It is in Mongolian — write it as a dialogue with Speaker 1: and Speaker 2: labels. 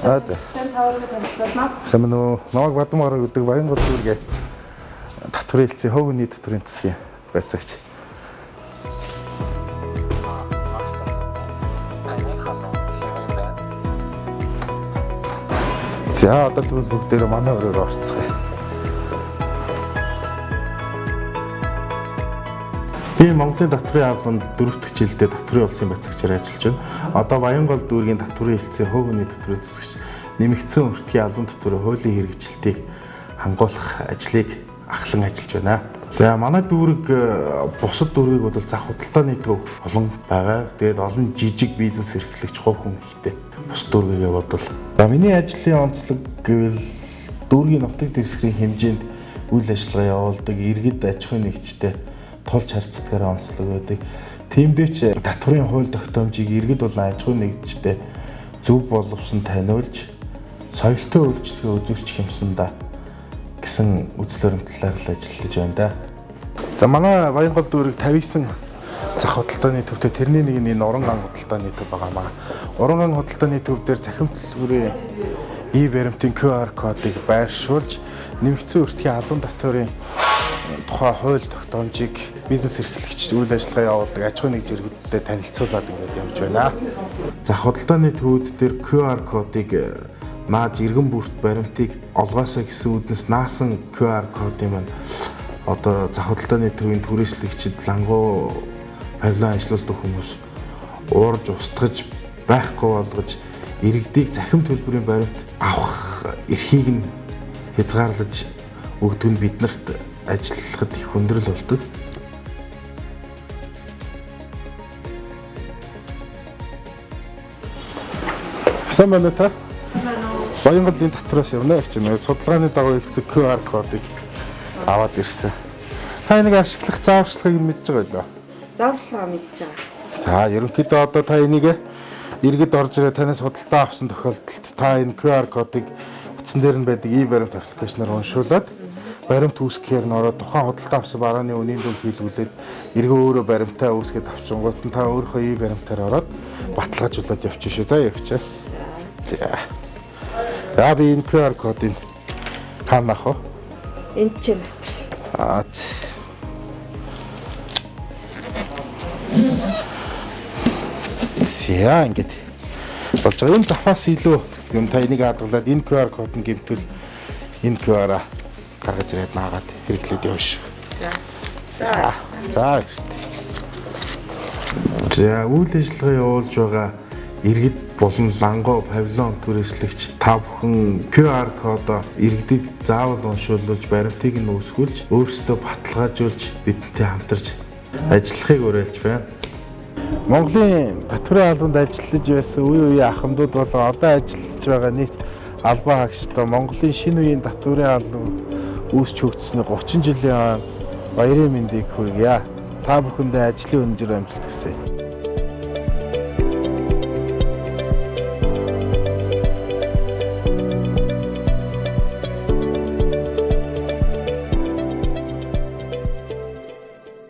Speaker 1: Сайн таварга танилцуулна.
Speaker 2: Сайн уу. Намайг Бадамгаар гэдэг Баянгол дүүргээ татврын хэлцээ хөвгний татврын засгийн байцаагч. За одоо тэгвэл бүгдээрээ манай өрөөр орцгоё. Би Монголын татврын албанд 4 дахь жилдээ татврын улсын байцаагчаар ажиллаж байна. Одоо Баянгол дүүргийн татврын хэлцээ хөвгний татврын засагч нэмэгдсэн өртгийн албан татврын хуулийн хэрэгжилтийг хангуулах ажлыг ахлан ажиллаж байна. За манай дүүрэг бусад дүүргийг бол зах худалдааны төв олон байгаа. Тэгээд олон жижиг бизнес эрхлэгч хувь хүн ихтэй бус дүүргээ бодвол. За миний ажлын онцлог гэвэл дүүргийн нутаг дэвсгэрийн хэмжээнд үйл ажиллагаа явуулдаг, иргэд аж ахуйн нэгжтэй тулж харьцдагаараа онцлог байдаг. Тиймдээ ч татврын хууль тогтоомжийг иргэд болон аж ахуйн нэгжтэй зөв боловсон таниулж, соёлтой үйлчлэгээ үзүүлчих юмсандаа гэсэн үзэл баримтлалаар л ажиллаж байна да. За манай Баянгол дүүрэг 59 зах худалдааны төвтэй тэрний нэг нь уран ан худалдааны төв байгаамаа. Уран ан худалдааны төв дээр захин төлбөрийн баримтын QR кодыг байршуулж нэмэгдсэн өртгийн албан татврын тухай хууль тогтоомжийг бизнес эрхлэгчид үйл ажиллагаа явуулдаг аж ахуйн нэгж иргэдтэй танилцуулаад ингээд явж байна. Зах худалдааны төвүүд дээр QR кодыг нааж иргэн бүрт баримтыг олгоосоо гэсэн үднэс наасан QR кодын маань одоо зах худалдааны төвийн түрээслэгчид лангуу павильон ажилладаг хүмүүс уурж устгаж байхгүй болгож иргэдийг захим төлбөрийн баримт авах эрхийг нь хязгаарлаж өгдөг нь биднэрт ажиллахад их хүндрэл болдог. Сайн байна та? Баянголын татвраас явна гэж байна. Судалгааны дагуу ихцэг QR кодыг аваад ирсэн. Та энийг ашиглах зааварчилгааг мэдж байгаа юу?
Speaker 1: Зааварчилгаа мэдж байгаа.
Speaker 2: За, ерөнхийдөө одоо та энийг иргэд орж ирээ танаас худалдаа авсан тохиолдолд та энэ QR кодыг утсан дээр нь байдаг баримт аппликейшнаар уншуулад баримт үүсгэхээр нь ороод тухайн худалдаа авсан барааны үнийн дүн хийлгүүлээд иргэн өөрөө баримтаа үүсгээд авчингууд нь та өөрийнхөө баримтаар ороод баталгаажуулаад явчих шүү. За ягч. За би энэ QR кодыг таамах уу?
Speaker 1: Энд ч юм аа.
Speaker 2: За ингээд болж байгаа. Энэ завхаас илүү юм та энийг хадгалаад энэ QR код нь гэмтэл энэ QR-а гаргаж ирээд наагаад хэрэглээд явш. За. За. За үйл ажиллагаа явуулж байгаа иргэд болон лангуу павильон түрээслэгч та бүхэн QR кодоо иргэдэд заавал уншуулж баримтыг нь үүсгүүлж өөрсдөө баталгаажуулж бидэнтэй хамтарч ажиллахыг уриалж байна. Монголын татврын албанд ажиллаж байсан үе үеийн ахмадууд болон одоо ажиллаж байгаа нийт албан хаагчдаа Монголын шинэ үеийн татврын албан үүсч хөгжсөний 30 жилийн баярын мэндийг хүргье. Та бүхэндээ ажлын өндөр амжилт хүсье.